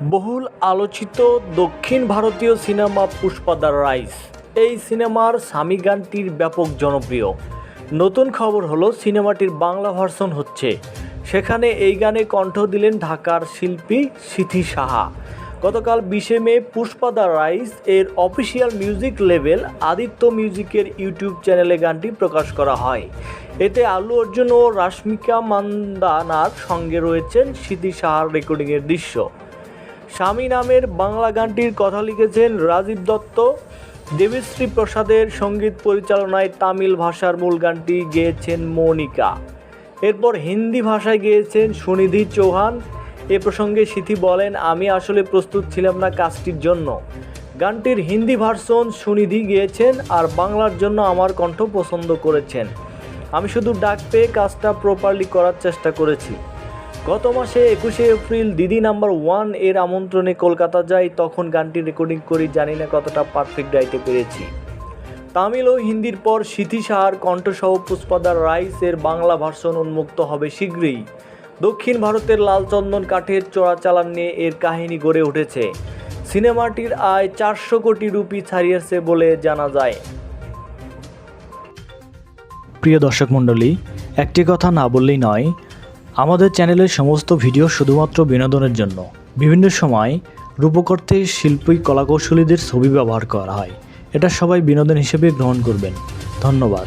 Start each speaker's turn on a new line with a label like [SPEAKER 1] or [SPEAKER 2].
[SPEAKER 1] বহুল আলোচিত দক্ষিণ ভারতীয় সিনেমা পুষ্পা দ্য রাইজ। এই সিনেমার স্বামী গানটির ব্যাপক জনপ্রিয়। নতুন খবর হলো সিনেমাটির বাংলা ভার্সন হচ্ছে। সেখানে এই গানে কণ্ঠ দিলেন ঢাকার শিল্পী সিথি সাহা। গতকাল 20 মে পুষ্পা দ্য রাইজ এর অফিসিয়াল মিউজিক লেভেল আদিত্য মিউজিকের ইউটিউব চ্যানেলে গানটি প্রকাশ করা হয়। এতে আল্লু অর্জুন ও রাশমিকা মান্দানার সঙ্গে রয়েছেন সিথি সাহার রেকর্ডিংয়ের দৃশ্য। স্বামী নামের বাংলা গানটির কথা লিখেছেন রাজীব দত্ত। দেবশ্রী প্রসাদের সঙ্গীত পরিচালনায় তামিল ভাষার মূল গানটি গেয়েছেন মৌনিকা। এরপর হিন্দি ভাষায় গেয়েছেন সুনিধি চৌহান। এ প্রসঙ্গে সিথি বলেন, আমি আসলে প্রস্তুত ছিলাম না কাজটির জন্য। গানটির হিন্দি ভার্সন সুনিধি গেয়েছেন আর বাংলার জন্য আমার কণ্ঠ পছন্দ করেছেন। আমি শুধু ডাক পেয়ে কাজটা প্রপারলি করার চেষ্টা করেছি। গত মাসে 21 এপ্রিল দিদি নাম্বার 1 এর আমন্ত্রণে কলকাতা যাই, তখন গানটি রেকর্ডিং করি। জানি না কতটা পারফেক্ট গাইতে পেরেছি। তামিল ও হিন্দির পর সিথি সাহার কণ্ঠসহ পুষ্পা দ্য রাইজ এর বাংলা ভার্সন উন্মুক্ত হবে শীঘ্রই। দক্ষিণ ভারতের লালচন্দন কাঠের চোরাচালান নিয়ে এর কাহিনী গড়ে উঠেছে। সিনেমাটির আয় 400 কোটি রুপি ছাড়িয়েছে বলে জানা যায়।
[SPEAKER 2] প্রিয় দর্শক মণ্ডলী, একটি কথা না বললেই নয়, আমাদের চ্যানেলের সমস্ত ভিডিও শুধুমাত্র বিনোদনের জন্য। বিভিন্ন সময় রূপকর্তে শিল্পী কলাকৌশলীদের ছবি ব্যবহার করা হয়। এটা সবাই বিনোদন হিসেবে গ্রহণ করবেন। ধন্যবাদ।